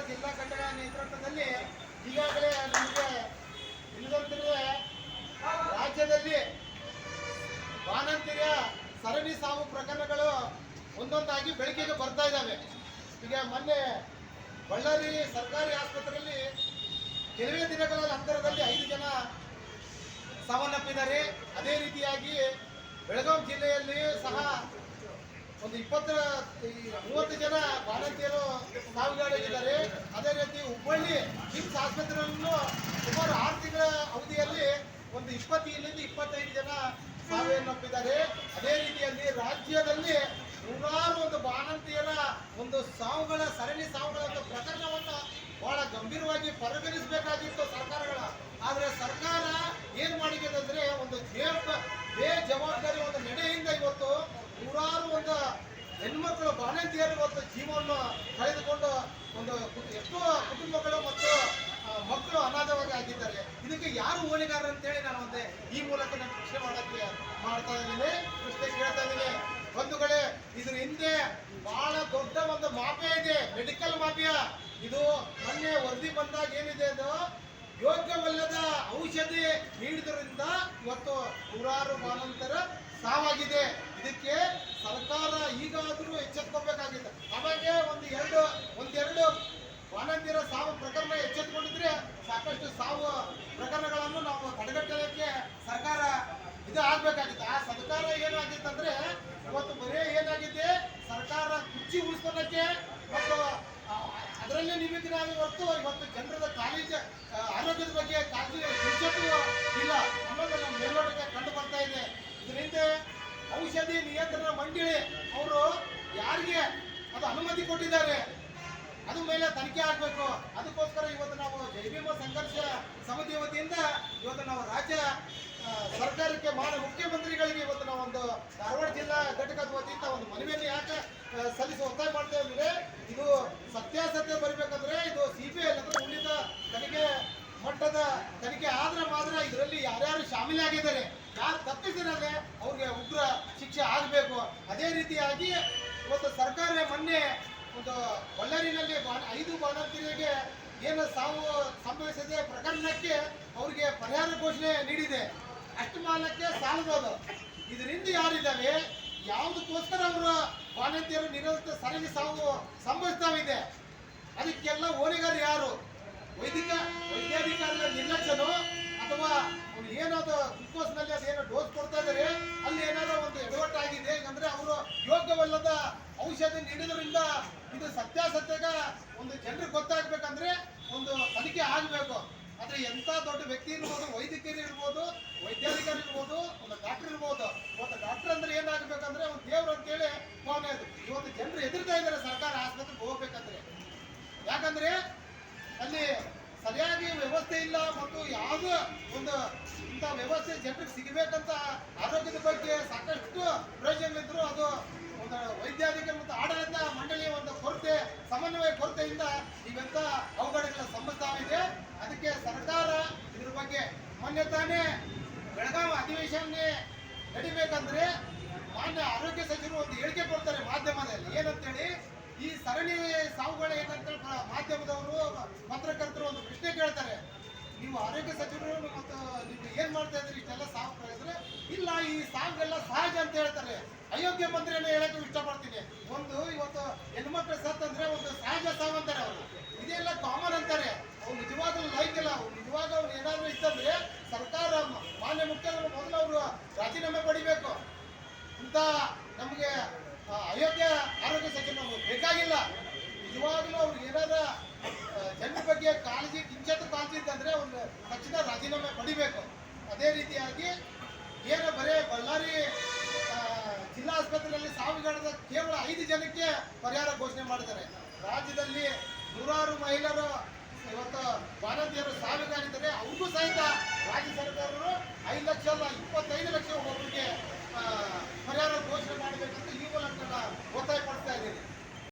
ಜಿಲ್ಲಾ ಘಟಕಗಳ ನೇತೃತ್ವದಲ್ಲಿ ಈಗಾಗಲೇ ನಮಗೆ ತಿಳಿದಂತಿರುವ ರಾಜ್ಯದಲ್ಲಿ ಬಾಣಂತಿಯರ ಸರಣಿ ಸಾವು ಪ್ರಕರಣಗಳು ಒಂದೊಂದಾಗಿ ಬೆಳಕಿಗೆ ಬರ್ತಾ ಇದ್ದಾವೆ. ಈಗ ಮೊನ್ನೆ ಬಳ್ಳಾರಿ ಸರ್ಕಾರಿ ಆಸ್ಪತ್ರೆಯಲ್ಲಿ ಕೆಲವೇ ದಿನಗಳ ಅಂತರದಲ್ಲಿ 5 ಜನ ಸಾವನ್ನಪ್ಪಿದ್ದಾರೆ. ಅದೇ ರೀತಿಯಾಗಿ ಬೆಳಗಾವಿ ಜಿಲ್ಲೆಯಲ್ಲಿ ಸಹ ಒಂದು 20-30 ಜನ ಬಾಣಂತಿಯರು ಸಾವಿಗೀಡಾಗಿದ್ದಾರೆ. ಅದೇ ರೀತಿ ಹುಬ್ಬಳ್ಳಿ ಕಿಮ್ಸ್ ಆಸ್ಪತ್ರೆಯನ್ನು ಸುಮಾರು 6 ತಿಂಗಳ ಅವಧಿಯಲ್ಲಿ ಒಂದು 20-25 ಜನ ಸಾವನ್ನಪ್ಪಿದ್ದಾರೆ. ಅದೇ ರೀತಿಯಲ್ಲಿ ರಾಜ್ಯದಲ್ಲಿ ನೂರಾರು ಒಂದು ಬಾಣಂತಿಯರ ಒಂದು ಸಾವುಗಳ ಸರಣಿ ಸಾವುಗಳ ಒಂದು ಪ್ರಕರಣವನ್ನು ಬಹಳ ಗಂಭೀರವಾಗಿ ಪರಿಗಣಿಸಬೇಕಾಗಿತ್ತು ಸರ್ಕಾರಗಳ. ಆದರೆ ಸರ್ಕಾರ ಏನು ಮಾಡಿದೆ ಅಂದರೆ ಒಂದು ಬೇಜವಾಬ್ದಾರಿ ಒಂದು ನಡೆಯಿಂದ ಇವತ್ತು ನೂರಾರು ಒಂದು ಹೆಣ್ಮಕ್ಳು ಬಾಣಂತಿಯರು ಇವತ್ತು ಜೀವವನ್ನು ಕಳೆದುಕೊಂಡು ಒಂದು ಎಷ್ಟೋ ಕುಟುಂಬಗಳು ಮತ್ತು ಮಕ್ಕಳು ಅನಾಥವಾಗಿ ಆಗಿದ್ದಾರೆ. ಇದಕ್ಕೆ ಯಾರು ಹೊಣೆಗಾರರು ಅಂತೇಳಿ ನಾನು ಒಂದೇ ಈ ಮೂಲಕ ನಾನು ಪ್ರಶ್ನೆ ಮಾಡ್ತಾ ಇದ್ದೀನಿ, ಪ್ರಶ್ನೆ ಕೇಳ್ತಾ ಇದ್ದೀನಿ. ಬಂಧುಗಳೇ, ಇದ್ರ ಹಿಂದೆ ಬಹಳ ದೊಡ್ಡ ಒಂದು ಮಾಫಿಯಾ ಇದೆ, ಮೆಡಿಕಲ್ ಮಾಫಿಯಾ. ಇದು ಮೊನ್ನೆ ವರದಿ ಬಂದಾಗ ಏನಿದೆ ಅದು ಯೋಗ್ಯವಲ್ಲದ ಔಷಧಿ ನೀಡಿದ್ರಿಂದ ಇವತ್ತು ನೂರಾರು ಬಾಣಂತರ ಸಾವಾಗಿದೆ. ಇದಕ್ಕೆ ಸರ್ಕಾರ ಈಗಾದರೂ ಎಚ್ಚೆತ್ಕೋಬೇಕಾಗಿದೆ. ನಮಗೆ ಒಂದೆರಡು ಬಾಣಂತಿಯರ ಸಾವು ಪ್ರಕರಣ ಎಚ್ಚೆತ್ತುಕೊಂಡಿದ್ರೆ ಸಾಕಷ್ಟು ಸಾವು ಪ್ರಕರಣಗಳನ್ನು ನಾವು ತಡೆಗಟ್ಟಲಿಕ್ಕೆ ಸರ್ಕಾರ ಇದು ಆಗ್ಬೇಕಾಗಿತ್ತು. ಆ ಸರ್ಕಾರ ಏನಾಗಿತ್ತು ಅಂದ್ರೆ ಇವತ್ತು ಬರೀ ಏನಾಗಿದೆ, ಸರ್ಕಾರ ಕುರ್ಚಿ ಉಳಿಸ್ಕೊಳ್ಳಕ್ಕೆ ಮತ್ತು ಅದರಲ್ಲೇ ನಿಮಿತ್ತನಾಗಿ ಹೊರತು ಇವತ್ತು ಜನರದ ಆರೋಗ್ಯದ ಬಗ್ಗೆ ಕಾಳಜಿ ಇಲ್ಲ ಅನ್ನೋದು ನಮ್ಮ ಮೇಲ್ನೋಟಕ್ಕೆ ಕಂಡು ಬರ್ತಾ ಇದೆ. ಇದರಿಂದ ಔಷಧಿ ನಿಯಂತ್ರಣ ಮಂಡಳಿ ಅವರು ಯಾರಿಗೆ ಅದು ಅನುಮತಿ ಕೊಟ್ಟಿದ್ದಾರೆ ಅದ್ರ ಮೇಲೆ ತನಿಖೆ ಆಗಬೇಕು. ಅದಕ್ಕೋಸ್ಕರ ಇವತ್ತು ನಾವು ಜೈಭೀಮ ಸಂಘರ್ಷ ಸಮಿತಿ ವತಿಯಿಂದ ಇವತ್ತು ನಾವು ರಾಜ್ಯ ಸರ್ಕಾರಕ್ಕೆ ಮುಖ್ಯಮಂತ್ರಿಗಳಿಗೆ ಇವತ್ತು ನಾವು ಒಂದು ಧಾರವಾಡ ಜಿಲ್ಲಾ ಘಟಕದ ವತಿಯಿಂದ ಒಂದು ಮನವಿಯನ್ನು ಯಾಕೆ ಸಲ್ಲಿಸಿ ಒತ್ತಾಯ ಮಾಡ್ತೇವೆ ಅಂದರೆ, ಇದು ಸತ್ಯಾಸತ್ಯ ಬರಬೇಕಂದ್ರೆ ಇದು CBI ಅಂದ್ರೆ ಉನ್ನತ ತನಿಖೆ ಮಟ್ಟದ ತನಿಖೆ ಆದ್ರೆ ಮಾತ್ರ ಇದರಲ್ಲಿ ಯಾರ್ಯಾರು ಶಾಮೀಲಾಗಿದ್ದಾರೆ, ಯಾರು ತಪ್ಪಿಸಿದರೆ ಅವ್ರಿಗೆ ಉಗ್ರ ಶಿಕ್ಷೆ ಆಗಬೇಕು. ಅದೇ ರೀತಿಯಾಗಿ ಇವತ್ತು ಸರ್ಕಾರ ಮೊನ್ನೆ ಒಂದು ಬಳ್ಳಾರಿನಲ್ಲಿ 5 ಬಾಣಂತಿಯರಿಗೆ ಏನು ಸಾವು ಸಂಭವಿಸಿದೆ ಪ್ರಕರಣಕ್ಕೆ ಅವರಿಗೆ ಪರಿಹಾರ ಘೋಷಣೆ ನೀಡಿದೆ. ಅಷ್ಟು ಮಾಲಕ್ಕೆ ಸಾಲಬಹುದು. ಇದರಿಂದ ಯಾರಿದ್ದಾವೆ, ಯಾವುದಕ್ಕೋಸ್ಕರ ಅವರು ಬಾಣಂತಿಯರು ನಿರಂತರ ಸರಣಿ ಸಾವು ಸಂಭವಿಸ್ತಾವಿದೆ, ಅದಕ್ಕೆಲ್ಲ ಹೊಣೆಗಾರ ಯಾರು? ವೈದ್ಯಾಧಿಕಾರಿಗಳ ನಿರ್ಲಕ್ಷ್ಯನೋ ಅಥವಾ ಏನಾದ್ರು ಗ್ಲೂಕೋಸ್ನಲ್ಲಿ ಅದೇನೋ ಡೋಸ್ ಕೊಡ್ತಾ ಇದ್ದಾರೆ, ಅಲ್ಲಿ ಏನಾದ್ರು ಒಂದು ಎಡವಟ್ಟಾಗಿದೆ ಅಂದ್ರೆ ಅವರು ಯೋಗ್ಯವಲ್ಲದ ಔಷಧಿ ನೀಡಿದ್ರಿಂದ ಇದು ಸತ್ಯಾಸತ್ಯಗ ಒಂದು ಜನರಿಗೆ ಗೊತ್ತಾಗ್ಬೇಕಂದ್ರೆ ಒಂದು ತನಿಖೆ ಆಗಬೇಕು. ಆದ್ರೆ ಎಂತ ದೊಡ್ಡ ವ್ಯಕ್ತಿ ಇರ್ಬೋದು, ವೈದ್ಯಕೀಯರು ಇರ್ಬೋದು, ವೈದ್ಯಾಧಿಕಾರಿ ಇರ್ಬೋದು, ಒಂದು ಡಾಕ್ಟರ್ ಇರ್ಬೋದು. ಇವತ್ತು ಡಾಕ್ಟರ್ ಅಂದ್ರೆ ಏನಾಗಬೇಕಂದ್ರೆ ಒಂದು ದೇವ್ರು ಅಂತೇಳಿ ಭಾವನೆ ಅದು. ಇವತ್ತು ಜನರು ಎದುರ್ತಾ ಇದ್ದಾರೆ ಸರ್ಕಾರ ಆಸ್ಪತ್ರೆಗೆ ಹೋಗ್ಬೇಕಂದ್ರೆ. ಯಾಕಂದ್ರೆ ಅಲ್ಲಿ ಸರಿಯಾಗಿ ವ್ಯವಸ್ಥೆ ಇಲ್ಲ ಮತ್ತು ಯಾವುದೋ ಒಂದು ಇಂಥ ವ್ಯವಸ್ಥೆ ಜನರಿಗೆ ಸಿಗಬೇಕಂತ ಆರೋಗ್ಯದ ಬಗ್ಗೆ ಸಾಕಷ್ಟು ಪ್ರಯೋಜನಗಳಿದ್ರು ಅದು ಒಂದು ವೈದ್ಯಾಧಿಕಾರಿ ಮತ್ತು ಆಡಳಿತ ಮಂಡಳಿಯ ಒಂದು ಕೊರತೆ, ಸಮನ್ವಯ ಕೊರತೆಯಿಂದ ಇವೆಂತ ಅವಘಡಗಳ ಸಂಭವಿಸ್ತಾವಿದೆ. ಅದಕ್ಕೆ ಸರ್ಕಾರ ಇದ್ರ ಬಗ್ಗೆ ಮೊನ್ನೆ ತಾನೇ ಬೆಳಗಾವಿ ಅಧಿವೇಶನ ನಡಿಬೇಕಂದ್ರೆ ಮಾನ್ಯ ಆರೋಗ್ಯ ಸಚಿವರು ಒಂದು ಹೇಳಿಕೆ ಕೊಡ್ತಾರೆ ಮಾಧ್ಯಮದಲ್ಲಿ. ಏನಂತೇಳಿ, ಈ ಸರಣಿ ಸಾವುಗಳು ಏನಂತ ಮಾಧ್ಯಮದವರು ಪತ್ರಕರ್ತರು ಒಂದು ಪ್ರಶ್ನೆ ಕೇಳ್ತಾರೆ, ನೀವು ಆರೋಗ್ಯ ಸಚಿವರು ಮತ್ತು ನೀವು ಏನ್ ಮಾಡ್ತಾ ಇದ್ರಿ ಇಷ್ಟೆಲ್ಲ ಸಾವು ಕಳೆದ್ರೆ? ಇಲ್ಲ, ಈ ಸಾವುಗೆಲ್ಲ ಸಹಜ ಅಂತ ಹೇಳ್ತಾರೆ. ಅಯೋಗ್ಯ ಮಂತ್ರಿಯನ್ನು ಹೇಳಕ್ಕೆ ಇಷ್ಟಪಡ್ತೀನಿ. ಇವತ್ತು ಹೆಣ್ಮಕ್ಳು ಸತ್ತಂದ್ರೆ ಒಂದು ಸಹಜ ಸಾವು ಅಂತಾರೆ ಅವರು, ಇದೆಲ್ಲ ಕಾಮನ್ ಅಂತಾರೆ. ಅವ್ರು ನಿಜವಾಗ್ಲೂ ಲೈಕ್ ಇಲ್ಲ. ಅವ್ರು ನಿಜವಾಗ ಅವ್ರು ಏನಾದ್ರು ಇತ್ತಂದ್ರೆ ಸರ್ಕಾರ ಮಾನ್ಯ ಮುಖ್ಯಮಂತ್ರಿ ಮೊದಲು ಅವರು ರಾಜೀನಾಮೆ ಪಡಿಬೇಕು. ಇಂಥ ನಮಗೆ ಅಯೋಗ್ಯ ಆರೋಗ್ಯ ಸಚಿವರು ಬೇಕಾಗಿಲ್ಲ. ನಿಜವಾಗ್ಲೂ ಅವ್ರು ಏನಾರ ಜನರ ಬಗ್ಗೆ ಕಿಂಚಿತ್ ಕಾಳಜಿ ಇತ್ತಂದ್ರೆ ಒಂದು ತಕ್ಷಣ ರಾಜೀನಾಮೆ ಪಡಿಬೇಕು. ಅದೇ ರೀತಿಯಾಗಿ ಏನು ಬರೇ ಬಳ್ಳಾರಿ ಜಿಲ್ಲಾ ಆಸ್ಪತ್ರೆಯಲ್ಲಿ ಕೇವಲ 5 ಜನಕ್ಕೆ ಪರಿಹಾರ ಘೋಷಣೆ ಮಾಡಿದ್ದಾರೆ. ರಾಜ್ಯದಲ್ಲಿ ನೂರಾರು ಮಹಿಳೆಯರು